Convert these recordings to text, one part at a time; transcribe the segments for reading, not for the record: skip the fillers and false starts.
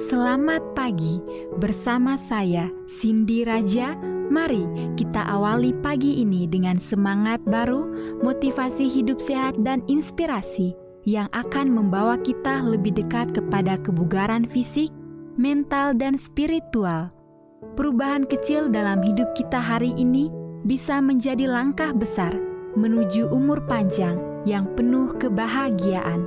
Selamat pagi bersama saya Cindy Raja. Mari kita awali pagi ini dengan semangat baru, motivasi hidup sehat dan inspirasi yang akan membawa kita lebih dekat kepada kebugaran fisik, mental dan spiritual. Perubahan kecil dalam hidup kita hari ini bisa menjadi langkah besar menuju umur panjang yang penuh kebahagiaan.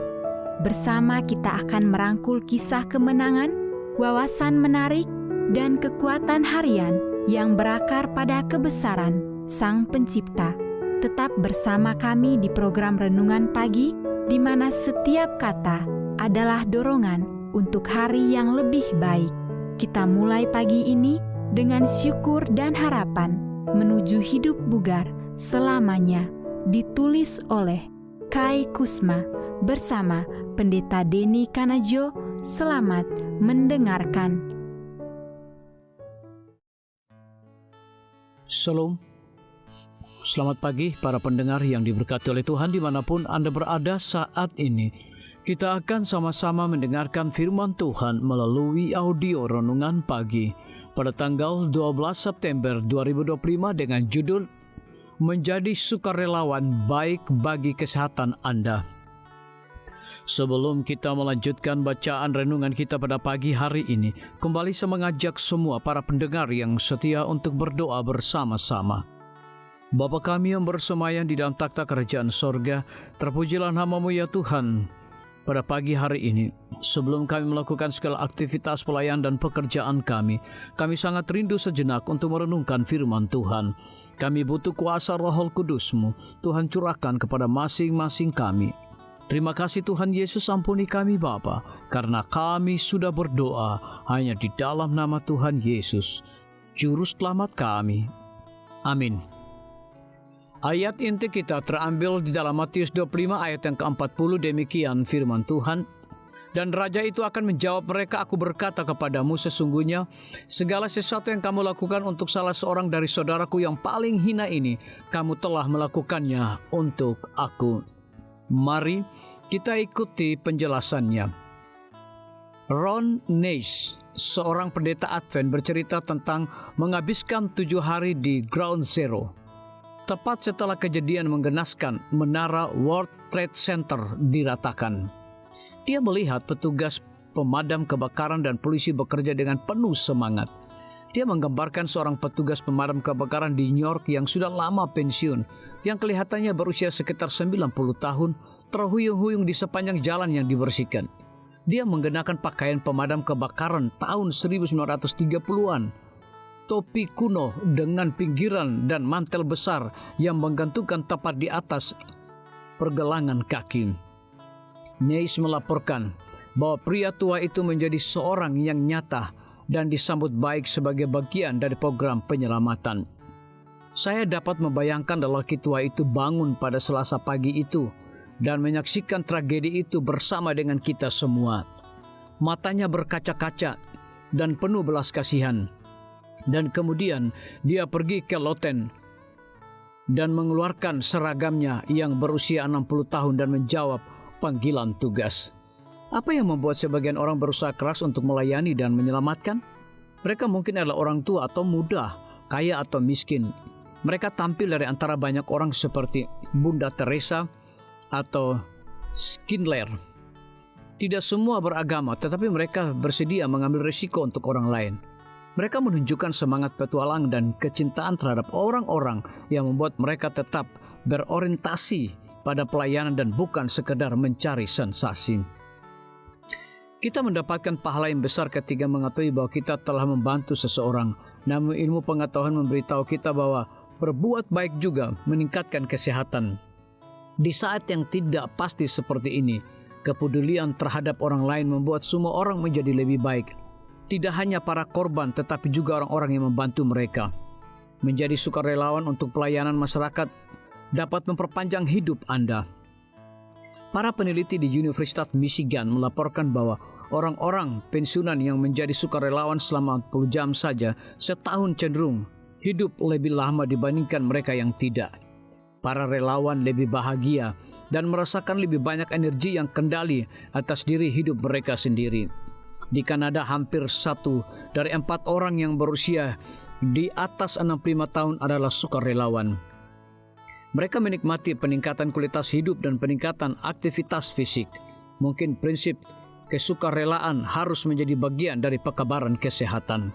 Bersama kita akan merangkul kisah kemenangan, wawasan menarik, dan kekuatan harian yang berakar pada kebesaran Sang Pencipta. Tetap bersama kami di program Renungan Pagi, di mana setiap kata adalah dorongan untuk hari yang lebih baik. Kita mulai pagi ini dengan syukur dan harapan menuju hidup bugar selamanya. Ditulis oleh Kai Kusma bersama Pendeta Denny Kanajo. Selamat mendengarkan. Shalom. Selamat pagi para pendengar yang diberkati oleh Tuhan dimanapun Anda berada saat ini. Kita akan sama-sama mendengarkan firman Tuhan melalui audio Renungan Pagi pada tanggal 12 September 2025 dengan judul Menjadi Sukarelawan Baik Bagi Kesehatan Anda. Sebelum kita melanjutkan bacaan renungan kita pada pagi hari ini, kembali saya mengajak semua para pendengar yang setia untuk berdoa bersama-sama. Bapa kami yang bersemayam di dalam takhta kerajaan sorga, terpujilah nama-Mu ya Tuhan. Pada pagi hari ini, sebelum kami melakukan segala aktivitas pelayan dan pekerjaan kami sangat rindu sejenak untuk merenungkan firman Tuhan. Kami butuh kuasa Roh Kudus-Mu, Tuhan curahkan kepada masing-masing kami. Terima kasih Tuhan Yesus, ampuni kami Bapa, karena kami sudah berdoa hanya di dalam nama Tuhan Yesus, Juru Selamat kami. Amin. Ayat inti kita terambil di dalam Matius 25 ayat yang ke-40, demikian firman Tuhan. Dan raja itu akan menjawab mereka, aku berkata kepadamu sesungguhnya, segala sesuatu yang kamu lakukan untuk salah seorang dari saudaraku yang paling hina ini, kamu telah melakukannya untuk aku. Mari kita ikuti penjelasannya. Ron Neis, seorang pendeta Advent, bercerita tentang menghabiskan 7 hari di Ground Zero. Tepat setelah kejadian menggenaskan, menara World Trade Center diratakan. Dia melihat petugas pemadam kebakaran dan polisi bekerja dengan penuh semangat. Dia menggambarkan seorang petugas pemadam kebakaran di New York yang sudah lama pensiun, yang kelihatannya berusia sekitar 90 tahun, terhuyung-huyung di sepanjang jalan yang dibersihkan. Dia mengenakan pakaian pemadam kebakaran tahun 1930-an. Topi kuno dengan pinggiran dan mantel besar yang menggantungkan tepat di atas pergelangan kaki. Neis melaporkan bahwa pria tua itu menjadi seorang yang nyata dan disambut baik sebagai bagian dari program penyelamatan. Saya dapat membayangkan lelaki tua itu bangun pada Selasa pagi itu dan menyaksikan tragedi itu bersama dengan kita semua. Matanya berkaca-kaca dan penuh belas kasihan. Dan kemudian dia pergi ke loten dan mengeluarkan seragamnya yang berusia 60 tahun dan menjawab panggilan tugas. Apa yang membuat sebagian orang berusaha keras untuk melayani dan menyelamatkan? Mereka mungkin adalah orang tua atau muda, kaya atau miskin. Mereka tampil dari antara banyak orang seperti Bunda Teresa atau Schindler. Tidak semua beragama, tetapi mereka bersedia mengambil risiko untuk orang lain. Mereka menunjukkan semangat petualang dan kecintaan terhadap orang-orang yang membuat mereka tetap berorientasi pada pelayanan dan bukan sekedar mencari sensasi. Kita mendapatkan pahala yang besar ketika mengetahui bahwa kita telah membantu seseorang. Namun ilmu pengetahuan memberitahu kita bahwa berbuat baik juga meningkatkan kesehatan. Di saat yang tidak pasti seperti ini, kepedulian terhadap orang lain membuat semua orang menjadi lebih baik. Tidak hanya para korban, tetapi juga orang-orang yang membantu mereka. Menjadi sukarelawan untuk pelayanan masyarakat dapat memperpanjang hidup Anda. Para peneliti di Universitas Michigan melaporkan bahwa orang-orang pensiunan yang menjadi sukarelawan selama 40 jam saja setahun cenderung hidup lebih lama dibandingkan mereka yang tidak. Para relawan lebih bahagia dan merasakan lebih banyak energi yang kendali atas diri hidup mereka sendiri. Di Kanada hampir 1 dari 4 orang yang berusia di atas 65 tahun adalah sukarelawan. Mereka menikmati peningkatan kualitas hidup dan peningkatan aktivitas fisik. Mungkin prinsip kesukarelaan harus menjadi bagian dari pekabaran kesehatan.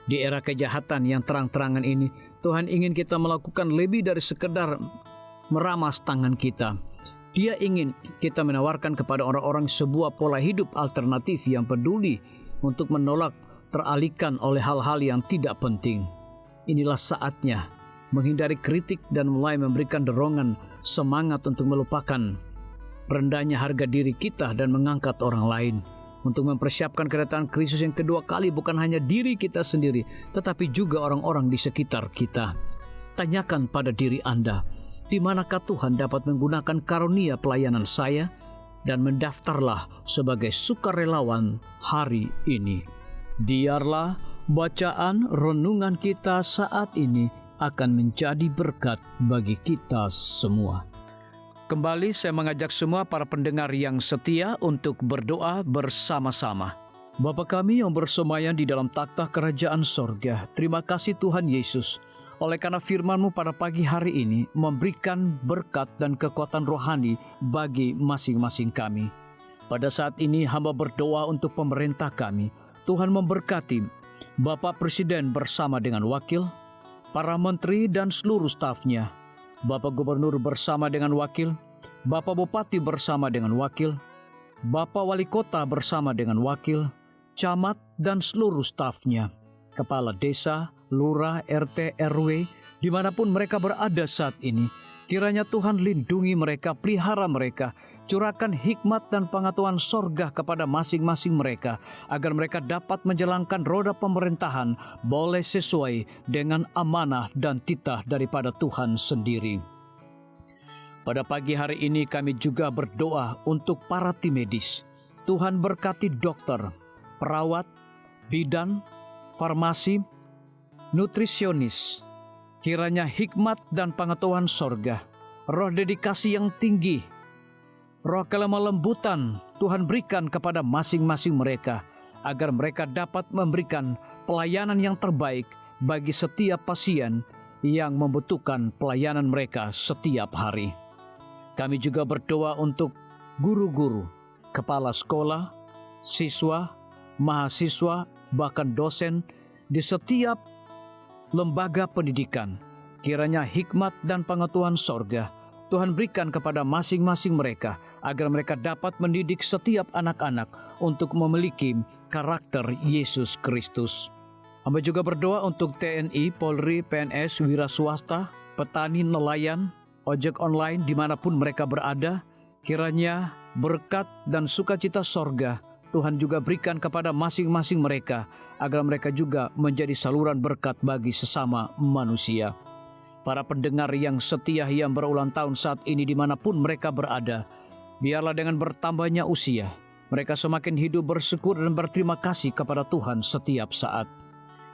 Di era kejahatan yang terang-terangan ini, Tuhan ingin kita melakukan lebih dari sekedar meramas tangan kita. Dia ingin kita menawarkan kepada orang-orang sebuah pola hidup alternatif yang peduli untuk menolak teralihkan oleh hal-hal yang tidak penting. Inilah saatnya menghindari kritik dan mulai memberikan dorongan semangat untuk melupakan rendahnya harga diri kita dan mengangkat orang lain. Untuk mempersiapkan kedatangan Kristus yang kedua kali, bukan hanya diri kita sendiri, tetapi juga orang-orang di sekitar kita. Tanyakan pada diri Anda, di manakah Tuhan dapat menggunakan karunia pelayanan saya, dan mendaftarlah sebagai sukarelawan hari ini. Biarlah bacaan renungan kita saat ini akan menjadi berkat bagi kita semua. Kembali saya mengajak semua para pendengar yang setia untuk berdoa bersama-sama. Bapa kami yang bersemayam di dalam takhta kerajaan sorga, terima kasih Tuhan Yesus, oleh karena firman-Mu pada pagi hari ini memberikan berkat dan kekuatan rohani bagi masing-masing kami. Pada saat ini hamba berdoa untuk pemerintah kami. Tuhan memberkati Bapak Presiden bersama dengan wakil, para menteri dan seluruh stafnya, Bapak Gubernur bersama dengan wakil, Bapak Bupati bersama dengan wakil, Bapak Wali Kota bersama dengan wakil, camat dan seluruh stafnya, kepala desa, lurah, RT, RW, dimanapun mereka berada saat ini. Kiranya Tuhan lindungi mereka, pelihara mereka, curahkan hikmat dan pengetahuan sorga kepada masing-masing mereka, agar mereka dapat menjalankan roda pemerintahan boleh sesuai dengan amanah dan titah daripada Tuhan sendiri. Pada pagi hari ini kami juga berdoa untuk para tim medis. Tuhan berkati dokter, perawat, bidan, farmasi, nutrisionis. Kiranya hikmat dan pengetahuan sorga, roh dedikasi yang tinggi, roh kelemah lembutan Tuhan berikan kepada masing-masing mereka, agar mereka dapat memberikan pelayanan yang terbaik bagi setiap pasien yang membutuhkan pelayanan mereka setiap hari. Kami juga berdoa untuk guru-guru, kepala sekolah, siswa, mahasiswa, bahkan dosen di setiap lembaga pendidikan. Kiranya hikmat dan pengetahuan sorga Tuhan berikan kepada masing-masing mereka, agar mereka dapat mendidik setiap anak-anak untuk memiliki karakter Yesus Kristus. Hamba juga berdoa untuk TNI, Polri, PNS, wira swasta, petani, nelayan, ojek online dimanapun mereka berada. Kiranya berkat dan sukacita sorga Tuhan juga berikan kepada masing-masing mereka, agar mereka juga menjadi saluran berkat bagi sesama manusia. Para pendengar yang setia yang berulang tahun saat ini dimanapun mereka berada, biarlah dengan bertambahnya usia, mereka semakin hidup bersyukur dan berterima kasih kepada Tuhan setiap saat.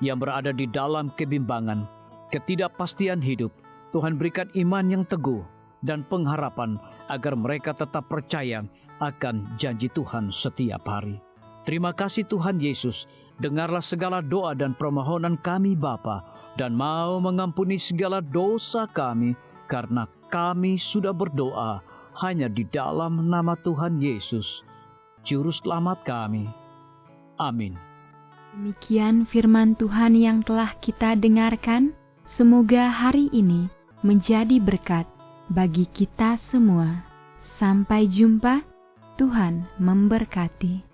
Yang berada di dalam kebimbangan, ketidakpastian hidup, Tuhan berikan iman yang teguh dan pengharapan, agar mereka tetap percaya akan janji Tuhan setiap hari. Terima kasih Tuhan Yesus, dengarlah segala doa dan permohonan kami Bapa, dan mau mengampuni segala dosa kami, karena kami sudah berdoa hanya di dalam nama Tuhan Yesus, Juru Selamat kami. Amin. Demikian firman Tuhan yang telah kita dengarkan. Semoga hari ini menjadi berkat bagi kita semua. Sampai jumpa, Tuhan memberkati.